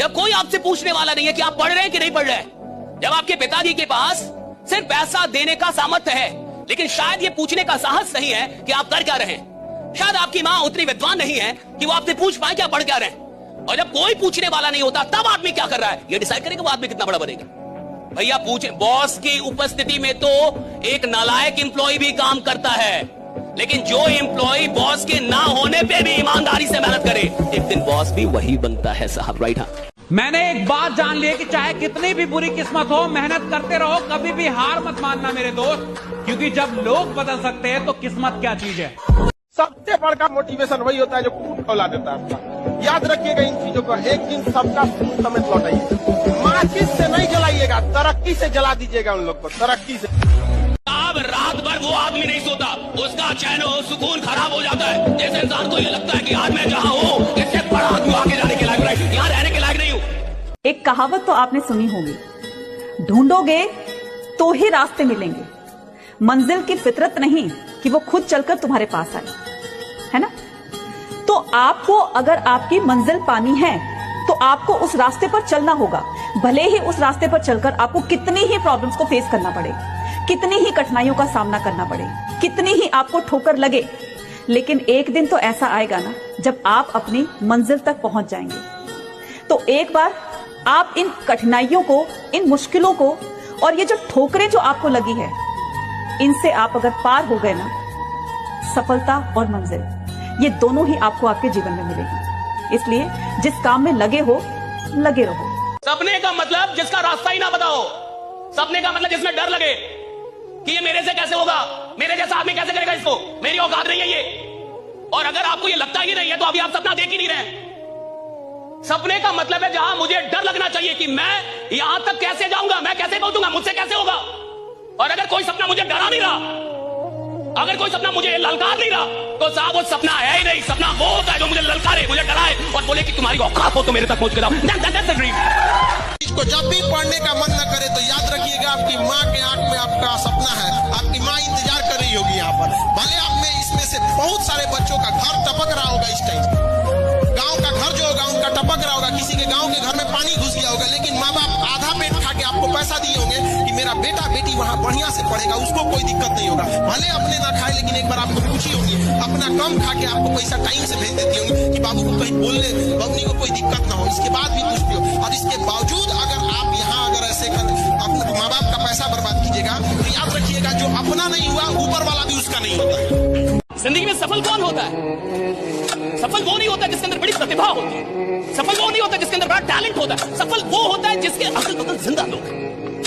जब कोई आपसे पूछने वाला नहीं है कि आप पढ़ रहे हैं कि नहीं पढ़ रहे हैं, जब आपके पिताजी के पास सिर्फ पैसा देने का सामर्थ्य है लेकिन शायद ये पूछने का साहस नहीं है कि आप कर क्या रहे हैं, शायद आपकी मां उतनी विद्वान नहीं है कि वो आपसे पूछ पाए कि आप पढ़ क्या रहे हैं, और जब कोई पूछने वाला नहीं होता तब आदमी क्या कर रहा है ये डिसाइड करेगा वो आदमी कितना बड़ा बनेगा। भैया पूछे, बॉस की उपस्थिति में तो एक नालायक एम्प्लॉय भी काम करता है, लेकिन जो एम्प्लॉय बॉस के ना होने पे भी ईमानदारी से मेहनत करे एक दिन बॉस भी वही बनता है साहब, राइट? हाँ, मैंने एक बात जान ली है कि चाहे कितनी भी बुरी किस्मत हो, मेहनत करते रहो, कभी भी हार मत मानना मेरे दोस्त, क्योंकि जब लोग बदल सकते हैं तो किस्मत क्या चीज है। सबसे बड़ा मोटिवेशन वही होता है जो कूद खौला देता है आपका। याद रखिएगा इन चीजों को, एक दिन सबका समेत लौटाइए। माचिस से नहीं जलाइएगा, तरक्की से जला दीजिएगा उन लोग को, तरक्की से। अब रात भर वो आदमी नहीं सोता, उसका चैन और सुकून खराब हो जाता है। जैसे इंसान को ये लगता है कि आज मैं जहाँ हूँ इससे बड़ा आदमी आगे जाने के लायक नहीं, यहाँ रहने के लायक नहीं हूँ। एक कहावत तो आपने सुनी होगी, ढूंढोगे तो ही रास्ते मिलेंगे, मंजिल की फितरत नहीं कि वो खुद चलकर तुम्हारे पास आए, है ना? तो आपको अगर आपकी मंजिल पानी है तो आपको उस रास्ते पर चलना होगा, भले ही उस रास्ते पर चलकर आपको कितनी ही प्रॉब्लम्स को फेस करना पड़े, कितनी ही कठिनाइयों का सामना करना पड़े, कितनी ही आपको ठोकर लगे, लेकिन एक दिन तो ऐसा आएगा ना जब आप अपनी मंजिल तक पहुंच जाएंगे। तो एक बार आप इन कठिनाइयों को, इन मुश्किलों को और ये जो ठोकरें जो आपको लगी है, इनसे आप अगर पार हो गए ना, सफलता और मंजिल ये दोनों ही आपको आपके जीवन में मिलेगी। इसलिए जिस काम में लगे हो, लगे रहो। सपने का मतलब जिसका रास्ता ही ना बताओ, सपने का मतलब जिसमें डर लगे कि ये मेरे से कैसे होगा, मेरे जैसा आदमी कैसे करेगा इसको, मेरी औकात नहीं है ये। और अगर आपको ये लगता ही नहीं है तो अभी आप सपना देख ही नहीं रहे। सपने का मतलब है जहां मुझे डर लगना चाहिए कि मैं यहां तक कैसे जाऊंगा, मैं कैसे पहुंचूंगा, मुझसे कैसे होगा। और अगर कोई सपना मुझे डरा नहीं रहा, अगर कोई सपना मुझे ललकार नहीं रहा, तो साहब वो सपना है ही नहीं। सपना वो होता है जो मुझे ललकारे, मुझे डराए और बोले कि तुम्हारी औकात हो तो मेरे तक पहुंच के जाओ। That's the dream। इसको जब भी पढ़ने का मन न करे तो याद रखिएगा आपकी माँ के आंख में आपका सपना है, आपकी माँ इंतजार कर रही होगी यहाँ पर। भले आप में इसमें से बहुत सारे बच्चों का घर टपक रहा होगा, इस टाइम गांव का घर जो होगा उनका टपक रहा होगा, किसी के गांव के घर में पानी घुस गया होगा, लेकिन माँ बाप आधा पेट खा के आपको पैसा दिए होंगे कि मेरा बेटा बेटी वहाँ बढ़िया से पढ़ेगा, उसको कोई दिक्कत नहीं होगा। भले अपने ना खाए लेकिन एक बार आपको पूछी होगी, अपना कम खा के आपको पैसा टाइम से भेज देती होंगी कि बाबू को कहीं बोलने बबनी को कोई दिक्कत ना हो, इसके बाद भी पूछती हो। और इसके बावजूद अगर आप यहाँ अगर ऐसे कर अपने माँ बाप का पैसा बर्बाद कीजिएगा तो याद रखिएगा जो अपना नहीं हुआ ऊपर वाला भी उसका नहीं होता है। जिंदगी में सफल कौन होता है? सफल वो नहीं होता जिसके अंदर बड़ी प्रतिभा होती है, सफल वो नहीं होता जिसके अंदर बड़ा टैलेंट होता है, सफल वो होता है जिसके अगल बगल जिंदा लोग हैं।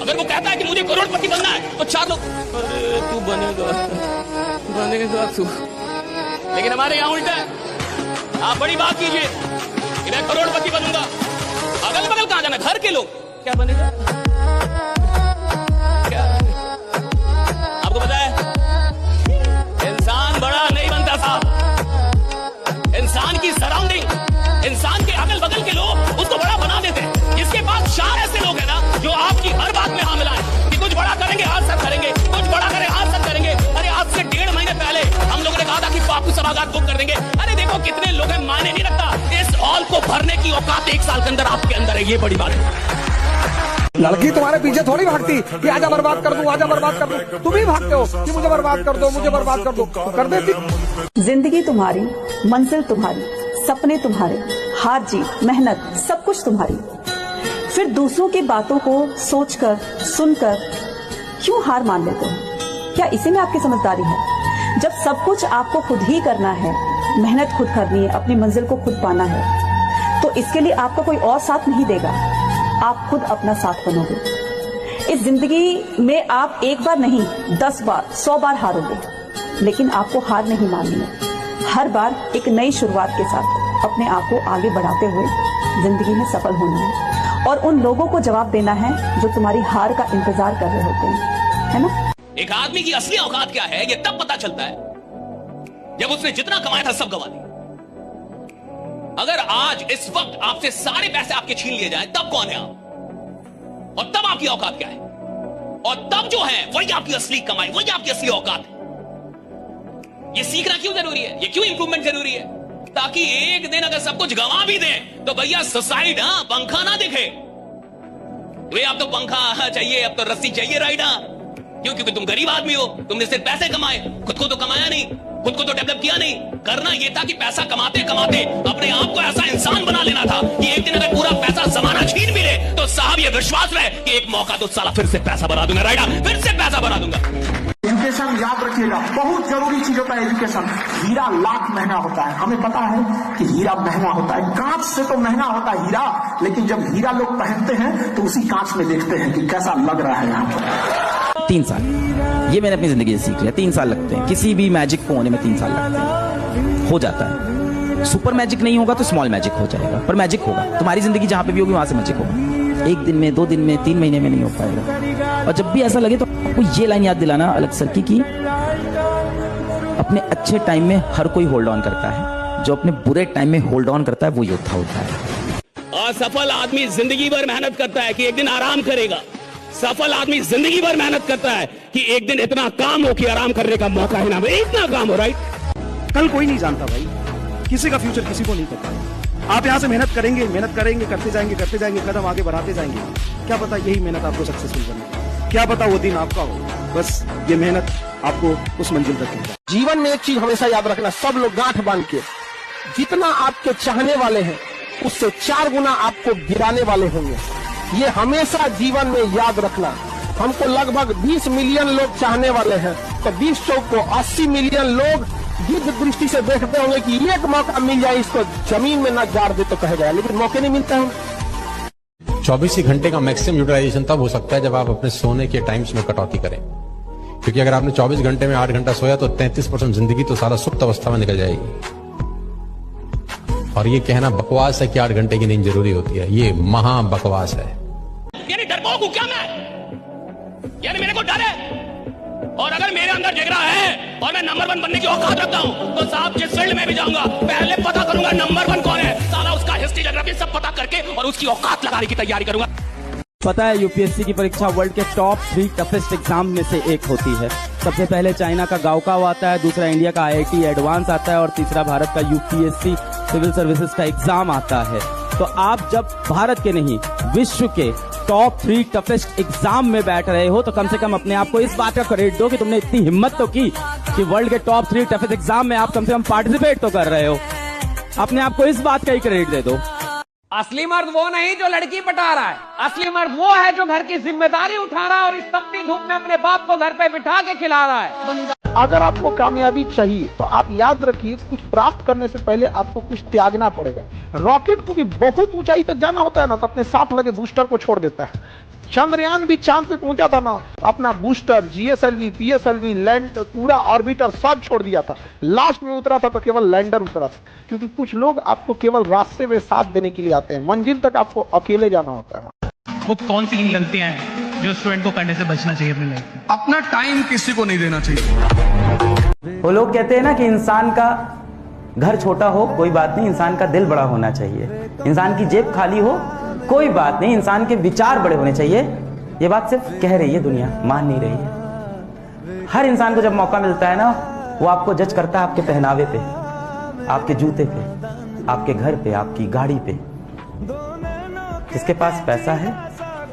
अगर वो कहता है कि मुझे करोड़पति बनना है तो चार लोग अरे तू बनेगा तू, लेकिन हमारे यहाँ उल्टा है। आप बड़ी बात कीजिए कि मैं करोड़पति बनूंगा, अगल बगल कहां जाना, घर के लोग क्या बनेगा, क्या आपको पता है इंसान बड़ा नहीं बनता साहब, इंसान की सराउंडिंग, इंसान के अगल बगल के लोग उसको बड़ा बना देते हैं। जिसके पास 4 ऐसे लोग हैं ना जो आपकी हर बात में हाँ मिलाएं कि कुछ बड़ा करेंगे आज सब करेंगे, कुछ बड़ा करें आज सब करेंगे। अरे आज से 1.5 महीने पहले हम लोगों ने कहा था कि आपको सभागार बुक कर देंगे, अरे देखो कितने लोग हैं, माने नहीं रखता। इस हॉल को भरने की औकात 1 साल के अंदर आपके अंदर है, ये बड़ी बात है। लड़की तुम्हारे पीछे थोड़ी भागती कि आजा बर्बाद कर दूं, आजा बर्बाद कर दूं, तुम ही भागते हो कि मुझे बर्बाद कर दो, मुझे बर्बाद कर दो, तो कर देती। जिंदगी तुम्हारी, मंजिल तुम्हारी, सपने तुम्हारे, हार जीत, मेहनत, सब कुछ तुम्हारी। फिर दूसरों की बातों को सोचकर, सुनकर क्यों हार मान लेते हो? क्या इसी में आपकी समझदारी है? जब सब कुछ आपको खुद ही करना है, मेहनत खुद करनी है, अपनी मंजिल को खुद पाना है, तो इसके लिए आपका कोई और साथ नहीं देगा, आप खुद अपना साथ बनोगे। इस जिंदगी में आप एक बार नहीं 10 बार 100 बार हारोगे, लेकिन आपको हार नहीं माननी है। हर बार एक नई शुरुआत के साथ अपने आप को आगे बढ़ाते हुए जिंदगी में सफल होना है और उन लोगों को जवाब देना है जो तुम्हारी हार का इंतजार कर रहे होते हैं, है ना? एक आदमी की असली औकात क्या है ये तब पता चलता है जब उसने जितना कमाया था सब गंवा दिया। अगर आज इस वक्त आपसे सारे पैसे आपके छीन लिए जाए तब कौन है आप, और तब आपकी औकात क्या है, और तब जो है वही आपकी असली कमाई, वही आपकी असली औकात है। ये सीखना क्यों जरूरी है, ये क्यों इंप्रूवमेंट जरूरी है? ताकि एक दिन अगर सब कुछ गंवा भी दे तो भैया सुसाइड, हाँ, पंखा ना दिखे। वे अब तो पंखा चाहिए, अब तो रस्सी चाहिए, राइट? हाँ, क्यों? क्योंकि तुम गरीब आदमी हो, तुमने सिर्फ पैसे कमाए, खुद को तो कमाया नहीं, खुद को तो डेवलप किया नहीं। करना यह था कि पैसा कमाते कमाते अपने आप को ऐसा इंसान बना लेना था कि एक दिन अगर पूरा पैसा जमाना छीन भी ले तो साहब ये विश्वास रहे कि एक मौका तो साला फिर से पैसा बना दूंगा, राइट? फिर से पैसा बना दूंगा। एजुकेशन याद रखिएगा, बहुत जरूरी चीज होता है एजुकेशन। हीरा लाख महंगा होता है, हमें पता है कि हीरा महंगा होता है, कांच से तो महंगा होता है हीरा, लेकिन जब हीरा लोग पहनते हैं तो उसी कांच में देखते हैं कि कैसा लग रहा है यहाँ पर। 3 साल, ये मैंने अपनी जिंदगी से सीख लिया। 3 साल लगते हैं किसी भी मैजिक को होने में, 3 साल लगते हैं, हो जाता है। सुपर मैजिक नहीं होगा तो स्मॉल मैजिक हो जाएगा, पर मैजिक होगा। तुम्हारी जिंदगी जहां पे भी होगी वहां से मैजिक होगा। 1 दिन में, 2 दिन में, 3 महीने में नहीं हो पाएगा। और जब भी ऐसा लगे तो आपको ये लाइन याद दिलाना अलग सर की अपने अच्छे टाइम में हर कोई होल्ड ऑन करता है, जो अपने बुरे टाइम में होल्ड ऑन करता है वो योद्धा होता है। असफल आदमी जिंदगी भर मेहनत करता है कि एक दिन आराम करेगा। सफल आदमी जिंदगी भर मेहनत करता है कि एक दिन इतना काम हो कि आराम करने का मौका ही ना मिले, इतना काम हो, राइट? कल कोई नहीं जानता भाई, किसी का फ्यूचर किसी को नहीं पता। आप यहाँ से मेहनत करेंगे, करते जाएंगे, कदम आगे बढ़ाते जाएंगे। क्या पता यही मेहनत आपको सक्सेसफुल बने, क्या पता वो दिन आपका हो। बस ये मेहनत आपको उस मंजिल तक ले जाए। जीवन में एक चीज हमेशा याद रखना, सब लोग गांठ बांध के, जितना आपके चाहने वाले हैं उससे 4 गुना आपको गिराने वाले होंगे। ये हमेशा जीवन में याद रखना। हमको लगभग 20 मिलियन लोग चाहने वाले हैं, तो 20 चौक को 80 मिलियन लोग गिद्ध दृष्टि से देखते होंगे कि एक मौका मिल जाए इसको जमीन में न गाड़ दे तो कहेगा, लेकिन मौके नहीं मिलते हैं। 24 ही घंटे का मैक्सिमम यूटिलाइजेशन तब हो सकता है जब आप अपने सोने के टाइम्स में कटौती करें, क्योंकि अगर आपने 24 घंटे में 8 घंटा सोया तो 33% जिंदगी तो सारा सुप्त अवस्था में निकल जाएगी। और ये कहना बकवास है कि 8 घंटे की नींद जरूरी होती है, ये महा बकवास है। यानी डरपोक हूं क्या मैं? यानी मेरे को डर है? और अगर मेरे अंदर जिगरा है और मैं नंबर 1 बनने की औकात रखता हूं तो साहब जिस फील्ड में भी जाऊंगा पहले पता करूंगा नंबर 1 कौन है, साला उसका हिस्ट्री ज्योग्राफी सब पता करके और उसकी औकात लगाने की तैयारी करूंगा। पता है यूपीएससी की परीक्षा वर्ल्ड के टॉप 3 टफेस्ट एग्जाम में से एक होती है। सबसे पहले चाइना का गाओकाव आता है, दूसरा इंडिया का IIT एडवांस आता है और तीसरा भारत का यूपीएससी सिविल सर्विसेज का एग्जाम आता है। तो आप जब भारत के नहीं विश्व के टॉप 3 टफेस्ट एग्जाम में बैठ रहे हो तो कम से कम अपने आप को इस बात का क्रेडिट दो कि तुमने इतनी हिम्मत तो की कि वर्ल्ड के टॉप 3 टफेस्ट एग्जाम में आप कम से कम पार्टिसिपेट तो कर रहे हो। अपने आप को इस बात का ही क्रेडिट दे दो। असली मर्द वो नहीं जो लड़की पटा रहा है, असली मर्द वो है जो घर की जिम्मेदारी उठा रहा है और इस तपती धूप में अपने बाप को घर पे बिठा के खिला रहा है। अगर आपको कामयाबी चाहिए तो आप याद रखिए, कुछ प्राप्त करने से पहले आपको कुछ त्यागना पड़ेगा। रॉकेट को भी बहुत ऊंचाई तक जाना होता है ना, तो अपने साथ लगे बूस्टर को छोड़ देता है। चंद्रयान भी चांद पे पहुंचा था ना, अपना बूस्टर, GSLV, PSLV, लैंड, पूरा ऑर्बिटर सब छोड़ दिया था। लास्ट में उतरा था तो केवल लैंडर उतरा था, क्योंकि कुछ लोग आपको केवल रास्ते में साथ देने के लिए आते हैं, मंजिल तक आपको अकेले जाना होता है। वो कौन सी गलतियां हैं जो स्टूडेंट को करने से बचना चाहिए अपनी लाइफ में? अपना टाइम किसी को नहीं देना चाहिए। वो लोग कहते हैं ना कि इंसान का घर छोटा हो कोई बात नहीं, इंसान का दिल बड़ा होना चाहिए। इंसान की जेब खाली हो कोई बात नहीं, इंसान के विचार बड़े होने चाहिए। ये बात सिर्फ कह रही है दुनिया, मान नहीं रही है। हर इंसान को जब मौका मिलता है ना, वो आपको जज करता है आपके पहनावे पे, आपके जूते पे, आपके घर पे, आपकी गाड़ी पे। जिसके पास पैसा है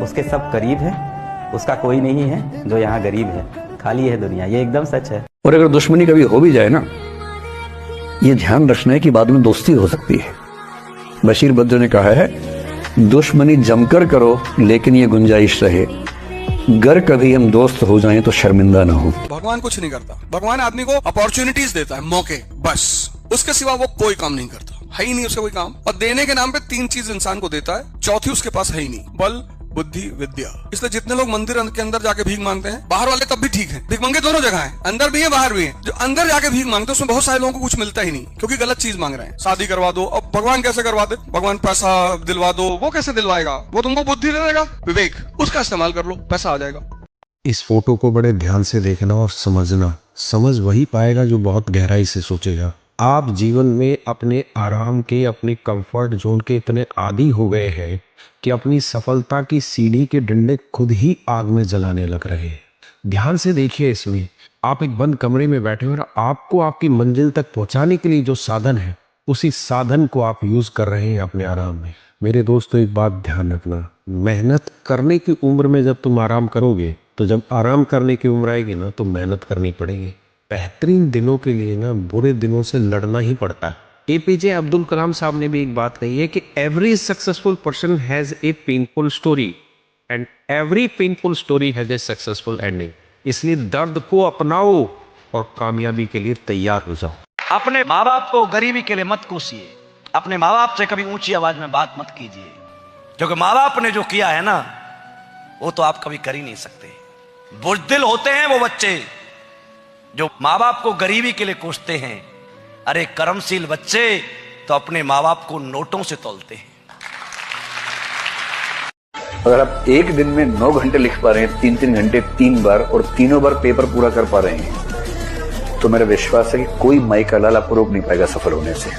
उसके सब करीब है, उसका कोई नहीं है जो यहाँ गरीब है, खाली है दुनिया। ये एकदम सच है। और अगर दुश्मनी कभी हो भी जाए ना, ये ध्यान रखना है कि बाद में दोस्ती हो सकती है। बशीर बद्र ने कहा है, दुश्मनी जमकर करो लेकिन ये गुंजाइश रहे, गर कभी हम दोस्त हो जाएं तो शर्मिंदा ना हो। भगवान कुछ नहीं करता, भगवान आदमी को अपॉर्चुनिटीज देता है, मौके, बस। उसके सिवा वो कोई काम नहीं करता, है ही नहीं उसका कोई काम। और देने के नाम पे 3 चीज इंसान को देता है, चौथी उसके पास है ही नहीं, बल, बुद्धि, विद्या। इसलिए जितने लोग मंदिर के अंदर जाके भीख मांगते हैं, बाहर वाले तब भी ठीक है, भीख मांगे दोनों जगह है, अंदर भी है बाहर भी है। जो अंदर जाके भीख मांगते हैं उसमें बहुत सारे लोगों को कुछ मिलता ही नहीं, क्योंकि गलत चीज मांग रहे हैं। शादी करवा दो, अब भगवान कैसे करवा दे? भगवान पैसा दिलवा दो, वो कैसे दिलवाएगा? वो तुमको बुद्धि दे देगा, विवेक, उसका इस्तेमाल कर लो, पैसा आ जाएगा। इस फोटो को बड़े ध्यान से देखना और समझना। समझ वही पाएगा जो बहुत गहराई से सोचेगा। आप जीवन में अपने आराम के, अपने कंफर्ट जोन के इतने आदी हो गए हैं कि अपनी सफलता की सीढ़ी के डंडे खुद ही आग में जलाने लग रहे हैं। ध्यान से देखिए, इसमें आप एक बंद कमरे में बैठे हो और आपको आपकी मंजिल तक पहुंचाने के लिए जो साधन है उसी साधन को आप यूज कर रहे हैं अपने आराम में। मेरे दोस्तों एक बात ध्यान रखना, मेहनत करने की उम्र में जब तुम आराम करोगे तो जब आराम करने की उम्र आएगी ना तो मेहनत करनी पड़ेगी। बेहतरीन दिनों के लिए ना बुरे दिनों से लड़ना ही पड़ता है। एपीजे अब्दुल कलाम साहब ने भी एक बात कही है कि every successful person has a painful story and every painful story has a successful ending. इसलिए दर्द को अपनाओ और कामयाबी के लिए तैयार हो जाओ। अपने माँ बाप को गरीबी के लिए मत कोसिए, अपने माँ बाप से कभी ऊंची आवाज में बात मत कीजिए, क्योंकि माँ बाप ने जो किया है ना वो तो आप कभी कर ही नहीं सकते। बुज़दिल होते हैं वो बच्चे जो माँ बाप को गरीबी के लिए कोसते हैं। अरे कर्मशील बच्चे तो अपने माँ बाप को नोटों से तोलते हैं। अगर आप एक दिन में 9 घंटे लिख पा रहे हैं, 3-3 घंटे 3 बार, और तीनों बार पेपर पूरा कर पा रहे हैं, तो मेरा विश्वास है कि कोई माई का लाल आपको रोक नहीं पाएगा सफल होने से।